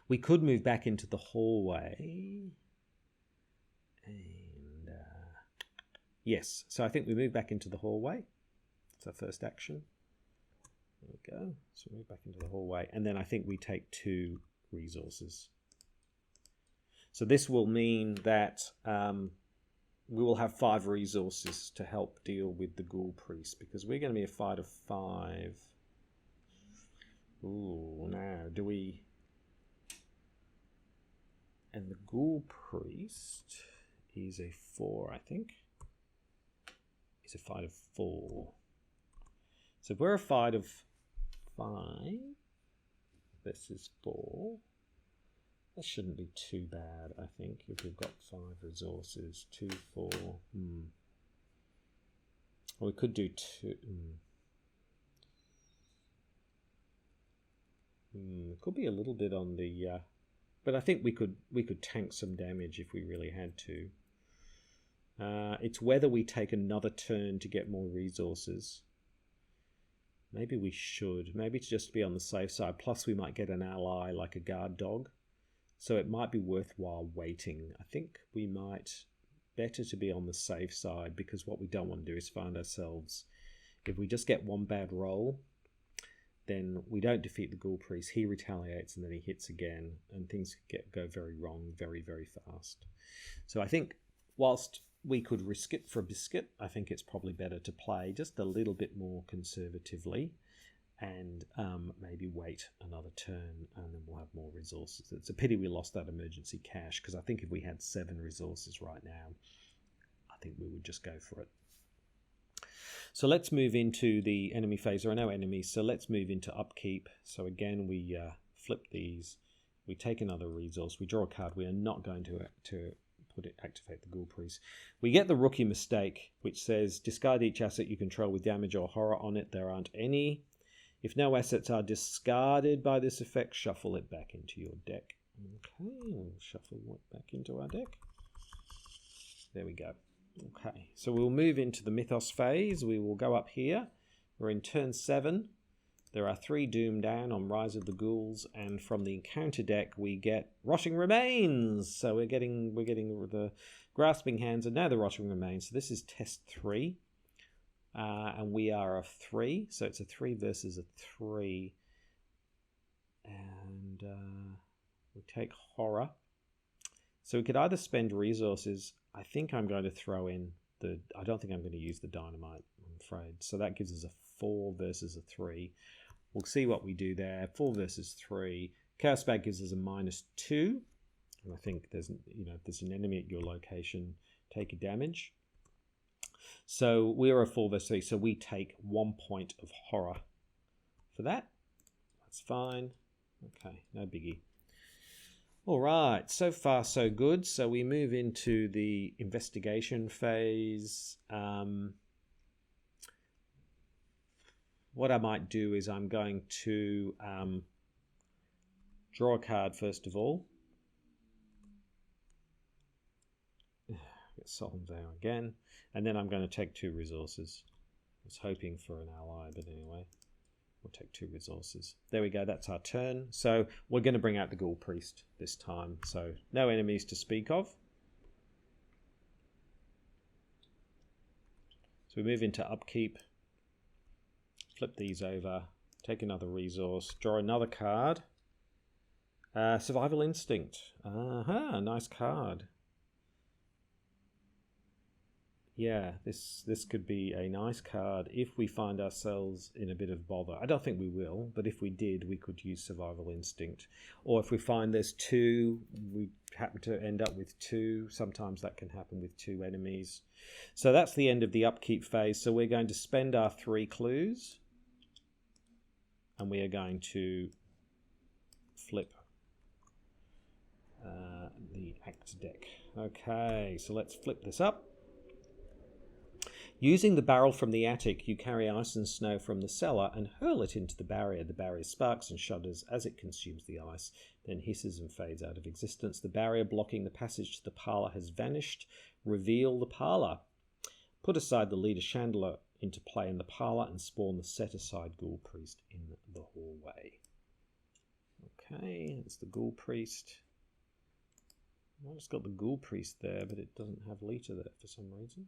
we could move back into the hallway. And yes, so I think we move back into the hallway. It's our first action. There we go. So move back into the hallway. And then I think we take 2 resources. So this will mean that we will have 5 resources to help deal with the Ghoul Priest, because we're going to be a fight of 5. Ooh, now do we... And the Ghoul Priest is a 4, I think. It's a fight of 4. So if we're a fight of 5 versus 4, that shouldn't be too bad, I think, if we've got 5 resources. 2, 4. Or we could do 2. It could be a little bit on the... but I think we could tank some damage if we really had to. It's whether we take another turn to get more resources. Maybe we should. Maybe to just be on the safe side. Plus we might get an ally like a guard dog. So it might be worthwhile waiting. I think we might... Better to be on the safe side, because what we don't want to do is find ourselves... If we just get one bad roll, then we don't defeat the Ghoul Priest. He retaliates and then he hits again, and things go very wrong very, very fast. So I think whilst we could risk it for a biscuit, I think it's probably better to play just a little bit more conservatively and maybe wait another turn, and then we'll have more resources. It's a pity we lost that emergency cash, because I think if we had 7 resources right now, I think we would just go for it. So let's move into the enemy phase. There are no enemies, so let's move into upkeep. So again, we flip these. We take another resource. We draw a card. We are not going to activate the Ghoul Priest. We get the rookie mistake, which says discard each asset you control with damage or horror on it. There aren't any. If no assets are discarded by this effect, shuffle it back into your deck. Okay, we'll shuffle it back into our deck. There we go. Okay, so we'll move into the Mythos phase. We will go up here. We're in turn 7. There are 3 Doom down on Rise of the Ghouls, and from the encounter deck we get Rotting Remains. So we're getting the Grasping Hands and now the Rotting Remains. So this is test 3, and we are a 3. So it's a 3 versus a 3, and we take horror. So we could either spend resources. I think I'm going to throw in the. I don't think I'm going to use the dynamite, I'm afraid. So that gives us a 4 versus a 3. We'll see what we do there. 4 versus 3. Chaos Bag gives us a -2. And I think there's, if there's an enemy at your location, take a damage. So we're a 4 versus 3. So we take 1 point of horror for that. That's fine. Okay, no biggie. All right, so far so good. So we move into the investigation phase. What I might do is I'm going to draw a card first of all. Get Solemn Vow again. And then I'm going to take 2 resources. I was hoping for an ally, but anyway. We'll take 2 resources. There we go, that's our turn. So we're going to bring out the Ghoul Priest this time. So no enemies to speak of. So we move into Upkeep. Flip these over. Take another resource. Draw another card. Survival Instinct. Aha, nice card. Yeah, this could be a nice card if we find ourselves in a bit of bother. I don't think we will, but if we did, we could use Survival Instinct. Or if we find there's 2, we happen to end up with 2. Sometimes that can happen with 2 enemies. So that's the end of the Upkeep phase. So we're going to spend our 3 clues. And we are going to flip the act deck. Okay, so let's flip this up. Using the barrel from the attic, you carry ice and snow from the cellar and hurl it into the barrier. The barrier sparks and shudders as it consumes the ice, then hisses and fades out of existence. The barrier blocking the passage to the parlour has vanished. Reveal the parlour. Put aside the leader chandelier into play in the parlour and spawn the set-aside Ghoul Priest in the hallway. Okay, that's the Ghoul Priest. I've just got the Ghoul Priest there, but it doesn't have Lita there for some reason.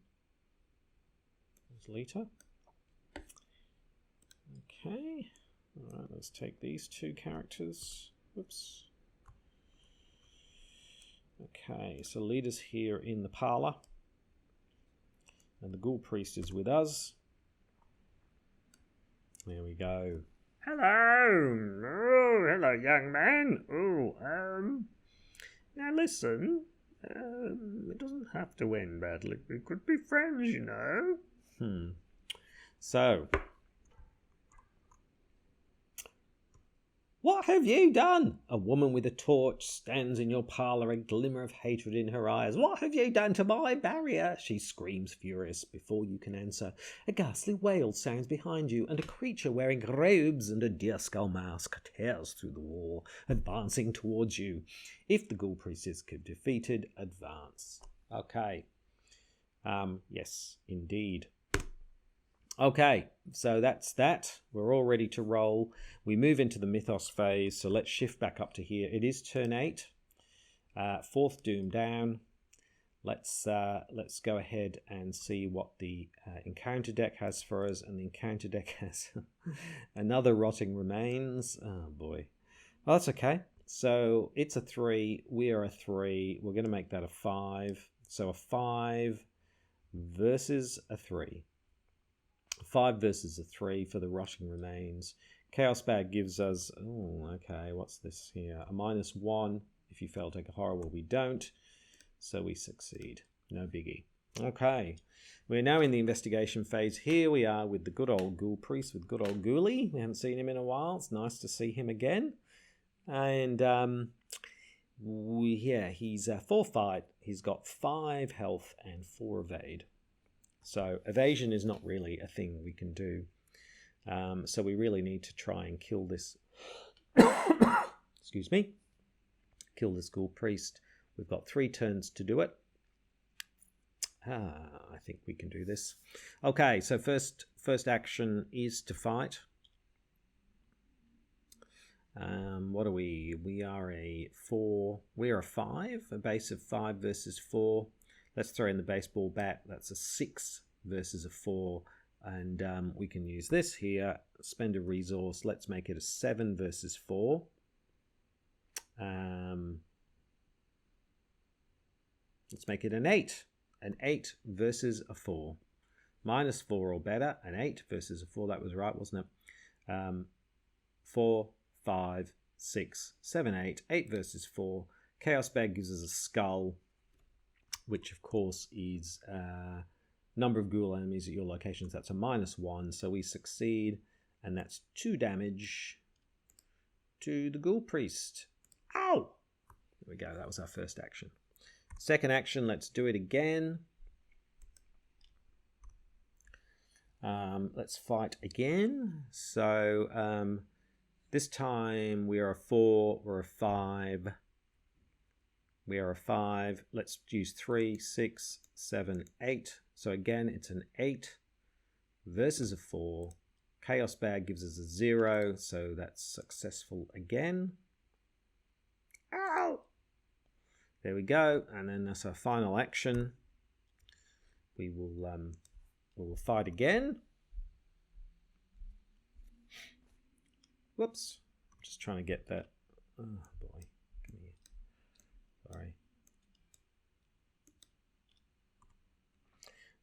There's Lita. Okay. Alright, let's take these 2 characters. Whoops. Okay, so Lita's here in the parlour. And the Ghoul Priest is with us. There we go. Hello! Oh, hello, young man. Oh, now listen. It doesn't have to end badly. We could be friends, you know. So, what have you done? A woman with a torch stands in your parlour, a glimmer of hatred in her eyes. What have you done to my barrier? She screams furious. Before you can answer, a ghastly wail sounds behind you, and a creature wearing robes and a deer skull mask tears through the wall, advancing towards you. If the Ghoul Priest is defeated, advance. Okay. Yes, indeed. Okay, so that's that. We're all ready to roll. We move into the Mythos phase, so let's shift back up to here. It is turn 8. 4th Doom down. Let's go ahead and see what the encounter deck has for us. And the encounter deck has another Rotting Remains. Oh boy. Well, that's okay. So it's a 3. We are a 3. We're going to make that a 5. So a 5 versus a 3. 5 versus a 3 for the Rotting Remains. Chaos Bag gives us, oh, okay, what's this here? A -1 if you fail to take a horror. Well, we don't, so we succeed. No biggie. Okay, we're now in the investigation phase. Here we are with the good old Ghoul Priest, with good old Ghoulie. We haven't seen him in a while. It's nice to see him again. And Yeah, he's 4 fight. He's got 5 health and 4 evade. So evasion is not really a thing we can do. So we really need to try and kill this. Excuse me. Kill this Ghoul Priest. We've got 3 turns to do it. I think we can do this. Okay, so first action is to fight. What are we? We are a 4. We are a 5. A base of 5 versus 4. Let's throw in the baseball bat. That's a 6 versus a 4. And we can use this here. Spend a resource. Let's make it a 7 versus 4. Let's make it an 8. An 8 versus a 4. Minus 4 or better. An 8 versus a 4. That was right, wasn't it? 4, 5, 6, 7, 8. 8 versus 4. Chaos Bag gives us a skull, which of course is number of ghoul enemies at your locations. That's a -1. So we succeed. And that's 2 damage to the Ghoul Priest. Ow! There we go. That was our first action. Second action, let's do it again. Let's fight again. So this time we are a 4, we're a 5. We are a 5. Let's use 3, 6, 7, 8. So again, it's an 8 versus a 4. Chaos Bag gives us a 0, so that's successful again. Ow! There we go, and then that's our final action. We will fight again. Whoops! Just trying to get that. Oh boy, come here. Sorry.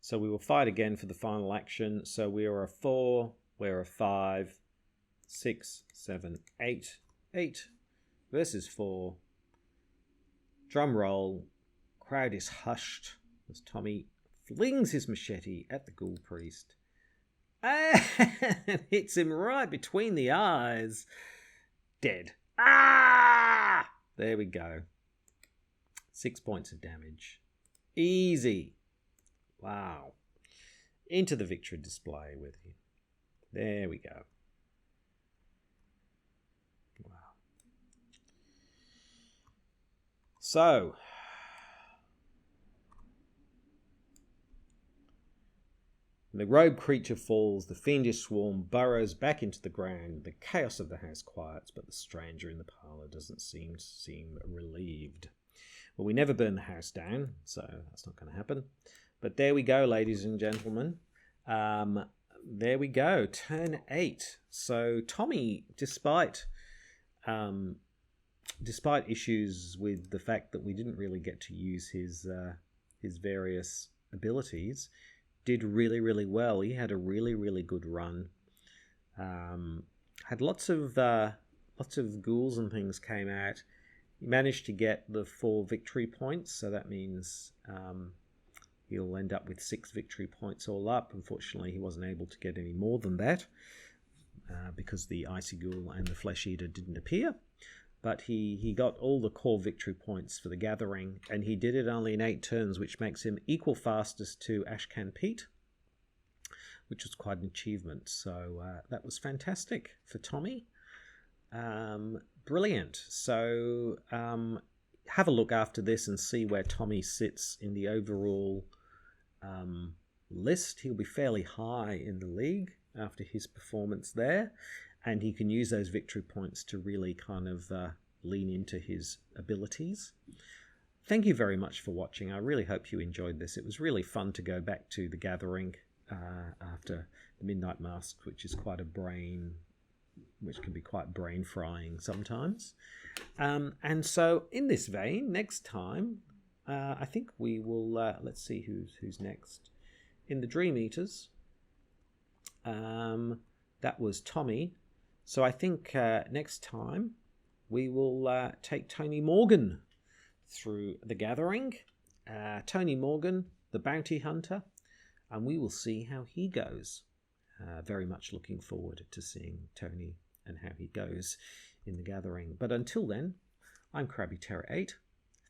So we will fight again for the final action. So we are a 4, we're a 5, 6, 7, 8. 8 versus 4. Drum roll. Crowd is hushed as Tommy flings his machete at the Ghoul Priest and hits him right between the eyes. Dead. Ah! There we go. 6 points of damage. Easy. Wow. Into the victory display with you. There we go. Wow. So, the rogue creature falls, the fiendish swarm burrows back into the ground, the chaos of the house quiets, but the stranger in the parlour doesn't seem relieved. Well, we never burn the house down, so that's not going to happen. But there we go, ladies and gentlemen. There we go, turn 8. So Tommy, despite issues with the fact that we didn't really get to use his various abilities, did really, really well. He had a really, really good run. Had lots of ghouls and things came out. He managed to get the 4 victory points, so that means he'll end up with 6 victory points all up. Unfortunately, he wasn't able to get any more than that because the Icy Ghoul and the Flesh Eater didn't appear. But he got all the core victory points for the gathering, and he did it only in 8 turns, which makes him equal fastest to Ashcan Pete, which was quite an achievement. So that was fantastic for Tommy. Brilliant. So have a look after this and see where Tommy sits in the overall list. He'll be fairly high in the league after his performance there, and he can use those victory points to really kind of lean into his abilities. Thank you very much for watching. I really hope you enjoyed this. It was really fun to go back to the gathering after the Midnight Mask, which can be quite brain frying sometimes. And so in this vein, next time, I think we will, let's see who's next. In the Dream Eaters, that was Tommy. So I think next time we will take Tony Morgan through the gathering. Tony Morgan, the bounty hunter, and we will see how he goes. Very much looking forward to seeing Tony and how he goes in the gathering. But until then, I'm Krabby8.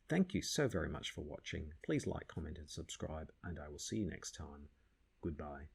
Thank you so very much for watching. Please like, comment and subscribe, and I will see you next time. Goodbye.